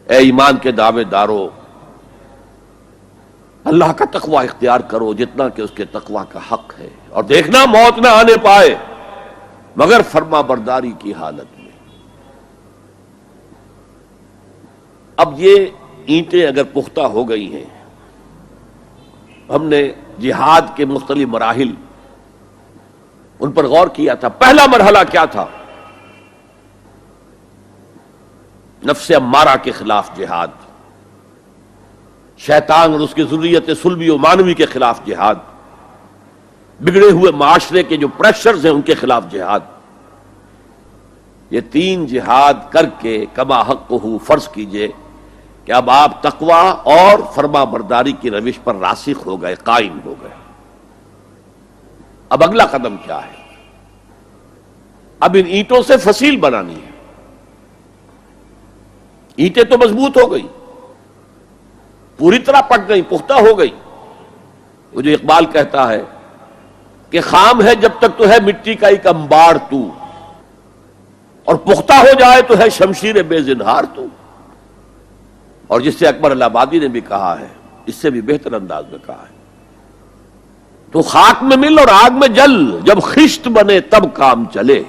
اے ایمان کے دعوے دارو، اللہ کا تقوی اختیار کرو جتنا کہ اس کے تقوی کا حق ہے، اور دیکھنا موت نہ آنے پائے مگر فرما برداری کی حالت میں۔ اب یہ اینٹیں اگر پختہ ہو گئی ہیں، ہم نے جہاد کے مختلف مراحل ان پر غور کیا تھا۔ پہلا مرحلہ کیا تھا؟ نفس امارہ کے خلاف جہاد، شیطان اور اس کی ذریت سلبی و مانوی کے خلاف جہاد، بگڑے ہوئے معاشرے کے جو پریشرز ہیں ان کے خلاف جہاد۔ یہ تین جہاد کر کے کما حق ہو فرض کیجئے کہ اب آپ تقوی اور فرما برداری کی روش پر راسخ ہو گئے، قائم ہو گئے۔ اب اگلا قدم کیا ہے؟ اب ان اینٹوں سے فصیل بنانی ہے۔ اینٹیں تو مضبوط ہو گئی، پوری طرح پک گئی، پختہ ہو گئی۔ وہ جو اقبال کہتا ہے کہ خام ہے جب تک تو ہے مٹی کا ایک انبار تو، اور پختہ ہو جائے تو ہے شمشیر بے زنہار تو۔ اور جس سے اکبر الہ آبادی نے بھی کہا ہے، اس سے بھی بہتر انداز میں کہا ہے، تو خاک میں مل اور آگ میں جل، جب خشت بنے تب کام چلے،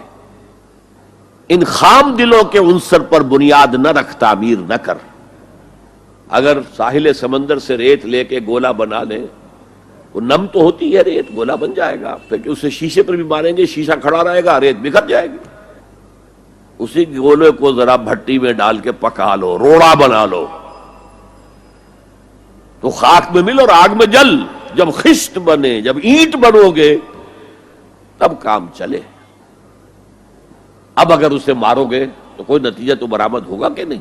ان خام دلوں کے عنصر پر بنیاد نہ رکھ، تعمیر نہ کر۔ اگر ساحل سمندر سے ریت لے کے گولا بنا لیں، وہ نم تو ہوتی ہے ریت، گولا بن جائے گا، پھر اسے شیشے پر بھی ماریں گے، شیشہ کھڑا رہے گا، ریت بکھر جائے گی۔ اسی گولے کو ذرا بھٹی میں ڈال کے پکا لو، روڑا بنا لو، تو خاک میں مل اور آگ میں جل، جب خشت بنے، جب اینٹ بنو گے تب کام چلے۔ اب اگر اسے مارو گے تو کوئی نتیجہ تو برآمد ہوگا کہ نہیں؟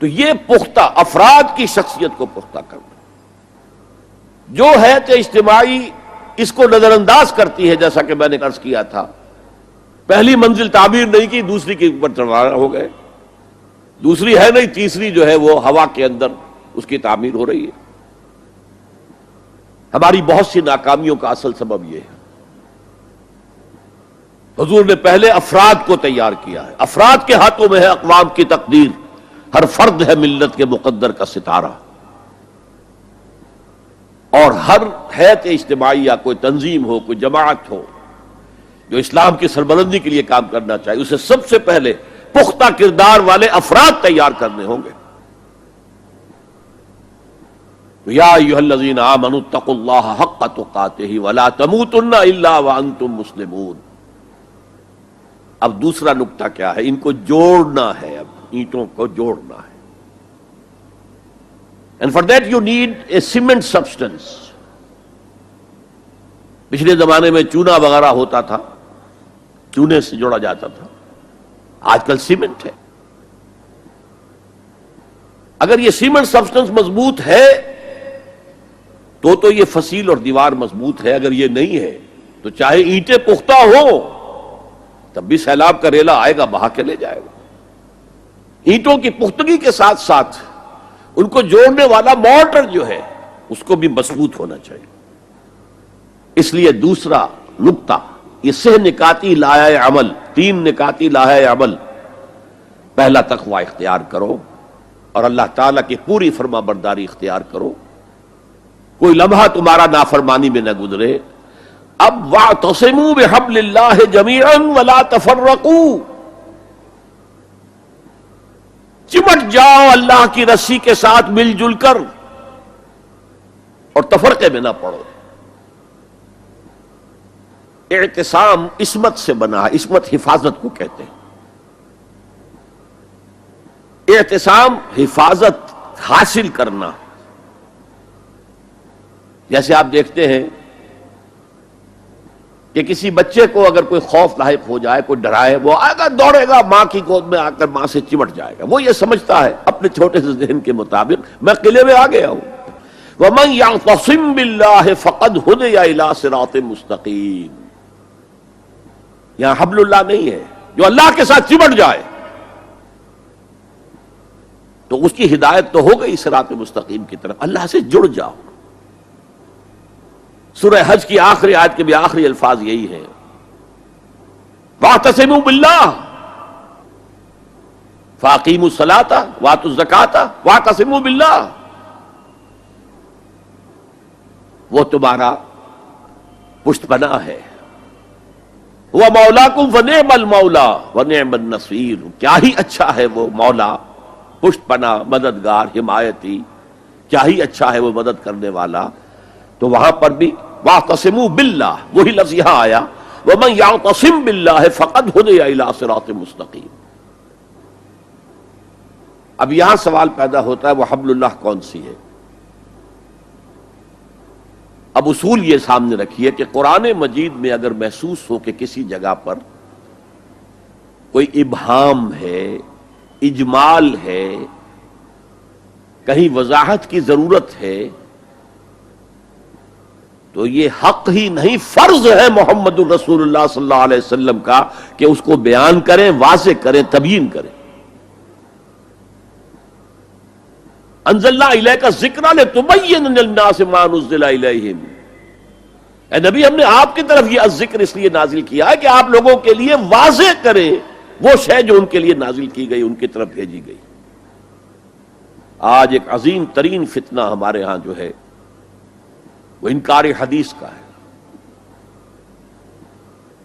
تو یہ پختہ افراد کی شخصیت کو پختہ کرنا، جو ہے کہ اجتماعی اس کو نظر انداز کرتی ہے، جیسا کہ میں نے عرض کیا تھا، پہلی منزل تعبیر نہیں کی، دوسری کے اوپر چڑھانا ہو گئے، دوسری ہے نہیں، تیسری جو ہے وہ ہوا کے اندر اس کی تعمیر ہو رہی ہے۔ ہماری بہت سی ناکامیوں کا اصل سبب یہ ہے۔ حضور نے پہلے افراد کو تیار کیا ہے، افراد کے ہاتھوں میں ہے اقوام کی تقدیر، ہر فرد ہے ملت کے مقدر کا ستارہ، اور ہر حیت اجتماعی یا کوئی تنظیم ہو، کوئی جماعت ہو جو اسلام کی سربلندی کے لیے کام کرنا چاہیے، اسے سب سے پہلے پختہ کردار والے افراد تیار کرنے ہوں گے۔ یا ایھا الذین آمنوا اتقوا اللہ حق تقاتہ ولا تموتن الا وانتم مسلمون۔ اب دوسرا نکتہ کیا ہے؟ ان کو جوڑنا ہے، اب اینٹوں کو جوڑنا ہے۔ And for that you need a cement substance۔ پچھلے زمانے میں چونا وغیرہ ہوتا تھا، چونے سے جوڑا جاتا تھا، آج کل سیمنٹ ہے۔ اگر یہ سیمنٹ سبسٹنس مضبوط ہے تو یہ فصیل اور دیوار مضبوط ہے، اگر یہ نہیں ہے تو چاہے اینٹیں پختہ ہوں تب بھی سیلاب کا ریلا آئے گا، بہا کے لے جائے گا۔ اینٹوں کی پختگی کے ساتھ ساتھ ان کو جوڑنے والا مورٹر جو ہے اس کو بھی مضبوط ہونا چاہیے۔ اس لیے دوسرا نکتہ، یہ سہ نکاتی لائحہ عمل، 3 نکاتی لائحہ عمل۔ پہلا تقوی اختیار کرو اور اللہ تعالیٰ کی پوری فرما برداری اختیار کرو، کوئی لمحہ تمہارا نافرمانی میں نہ گزرے۔ اب واعتصموا بحبل اللہ جمیعا ولا تفرقوا، چمٹ جاؤ اللہ کی رسی کے ساتھ مل جل کر اور تفرقے میں نہ پڑو۔ اعتصام عصمت سے بنا ہے، عصمت حفاظت کو کہتے ہیں۔ اعتصام حفاظت حاصل کرنا، جیسے آپ دیکھتے ہیں کہ کسی بچے کو اگر کوئی خوف لاحق ہو جائے، کوئی ڈرائے، وہ آئے گا، دوڑے گا ماں کی گود میں آ کر ماں سے چمٹ جائے گا۔ وہ یہ سمجھتا ہے اپنے چھوٹے سے ذہن کے مطابق میں قلعے میں آ گیا ہوں۔ وَمَن يَعْتَصِم بِاللَّهِ فَقَدْ هُدِيَ إِلَىٰ صِرَاطٍ مُسْتَقِيمٍ۔ یہاں حبل اللہ نہیں ہے، جو اللہ کے ساتھ چمٹ جائے تو اس کی ہدایت تو ہو گئی صراط مستقیم کی طرف، اللہ سے جڑ جاؤ۔ سورہ حج کی آخری آیت کے بھی آخری الفاظ یہی ہیں، وَاعْتَصِمُوا بِاللَّهِ، فاقیموا الصلاۃ وآتوا الزکاۃ واعتصموا باللہ، وہ تمہارا پشت پناہ ہے. وہ مولاکم فنعم المولا ونعم النصیر، کیا ہی اچھا ہے وہ مولا، پشت پناہ، مددگار، حمایتی، کیا ہی اچھا ہے وہ مدد کرنے والا. تو وہاں پر بھی واعتصموا باللہ، وہی لفظ یہاں آیا ومن یعتصم باللہ فقد ہدی الی صراط مستقیم. اب یہاں سوال پیدا ہوتا ہے وہ حبل اللہ کون سی ہے؟ اب اصول یہ سامنے رکھیے کہ قرآن مجید میں اگر محسوس ہو کہ کسی جگہ پر کوئی ابہام ہے، اجمال ہے، کہیں وضاحت کی ضرورت ہے، تو یہ حق ہی نہیں فرض ہے محمد الرسول اللہ صلی اللہ علیہ وسلم کا کہ اس کو بیان کریں، واضح کریں، تبیین کریں. انزلنا الیک الذکر لتبین للناس ما نزل الیہم، اے نبی ہم نے آپ کی طرف یہ الذکر اس لیے نازل کیا ہے کہ آپ لوگوں کے لیے واضح کریں وہ شے جو ان کے لیے نازل کی گئی، ان کی طرف بھیجی گئی. آج ایک عظیم ترین فتنہ ہمارے ہاں جو ہے وہ انکار حدیث کا ہے.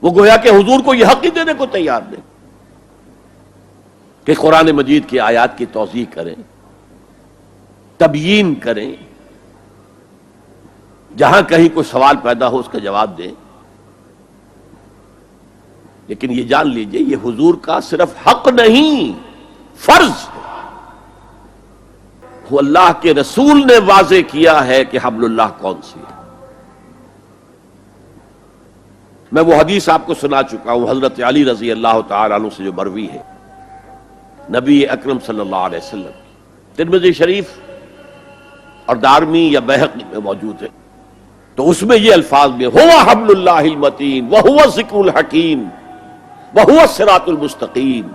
وہ گویا کہ حضور کو یہ حق ہی دینے کو تیار نہیں کہ قرآن مجید کی آیات کی توضیح کریں، تبیین کریں، جہاں کہیں کوئی سوال پیدا ہو اس کا جواب دیں. لیکن یہ جان لیجئے یہ حضور کا صرف حق نہیں، فرض ہے. وہ اللہ کے رسول نے واضح کیا ہے کہ حبل اللہ کون سی ہے. میں وہ حدیث آپ کو سنا چکا ہوں حضرت علی رضی اللہ تعالی عنہ سے جو مروی ہے نبی اکرم صلی اللہ علیہ وسلم، ترمذی شریف اور دارمی یا بیہقی میں موجود ہے. تو اس میں یہ الفاظ میں ہوا حبل اللہ المتین وہو الذکر الحکیم وہو الصراط المستقیم.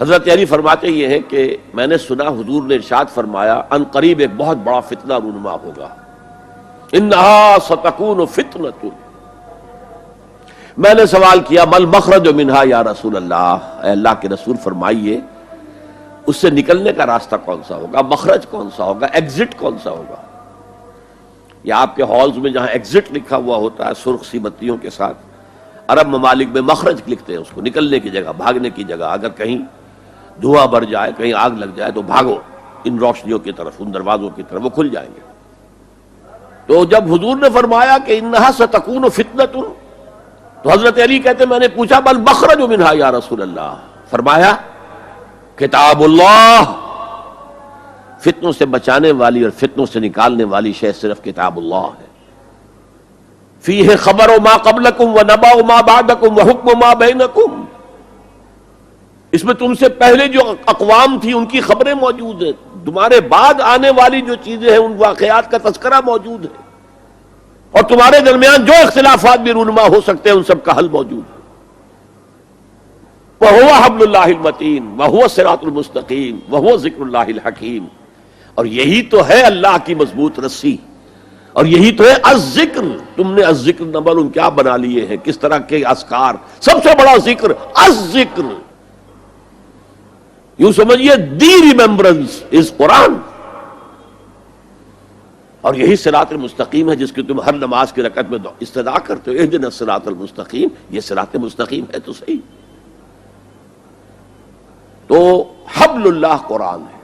حضرت علی فرماتے یہ ہیں کہ میں نے سنا حضور نے ارشاد فرمایا ان قریب ایک بہت بڑا فتنہ رونما ہوگا، انہا ستکون فتنۃ. میں نے سوال کیا مل مخرج منہا یا رسول اللہ، اے اللہ کے رسول فرمائیے اس سے نکلنے کا راستہ کون سا ہوگا، مخرج کون سا ہوگا، ایگزٹ کون سا ہوگا. یا آپ کے ہالز میں جہاں ایگزٹ لکھا ہوا ہوتا ہے سرخ سی بتیوں کے ساتھ، عرب ممالک میں مخرج لکھتے ہیں اس کو، نکلنے کی جگہ، بھاگنے کی جگہ. اگر کہیں دھواں بھر جائے، کہیں آگ لگ جائے تو بھاگو ان روشنیوں کی طرف، ان دروازوں کی طرف، وہ کھل جائیں گے. تو جب حضور نے فرمایا کہ انہا ستکون فتنۃ، تو حضرت علی کہتے میں نے پوچھا بل مخرج منہا یا رسول اللہ، فرمایا کتاب اللہ، فتنوں سے بچانے والی اور فتنوں سے نکالنے والی شے صرف کتاب اللہ ہے. فیہ خبر ما قبلکم ونبأ ما بعدکم وحکم ما بینکم، اس میں تم سے پہلے جو اقوام تھی ان کی خبریں موجود ہیں، تمہارے بعد آنے والی جو چیزیں ہیں ان واقعات کا تذکرہ موجود ہے، اور تمہارے درمیان جو اختلافات بھی رونما ہو سکتے ہیں ان سب کا حل موجود ہے. وَهُوَ حَبْلُ اللَّهِ الْمَتِينُ وَهُوَ الصِّرَاطُ الْمُسْتَقِيمُ وَهُوَ ذِكْرُ اللَّهِ الْحَكِيمُ. اور یہی تو ہے اللہ کی مضبوط رسی، اور یہی تو ہے الذکر. تم نے الذکر نمبر کیا بنا لیے ہیں، کس طرح کے اذکار، سب سے بڑا ذکر الذکر. یوں سمجھیے دی ریممبرنس از قرآن. اور یہی صراط المستقیم ہے جس کی تم ہر نماز کی رکعت میں استدعا کرتے ہو، اہدنا الصراط المستقیم. یہ صراط مستقیم ہے تو صحیح. تو حبل اللہ قرآن ہے.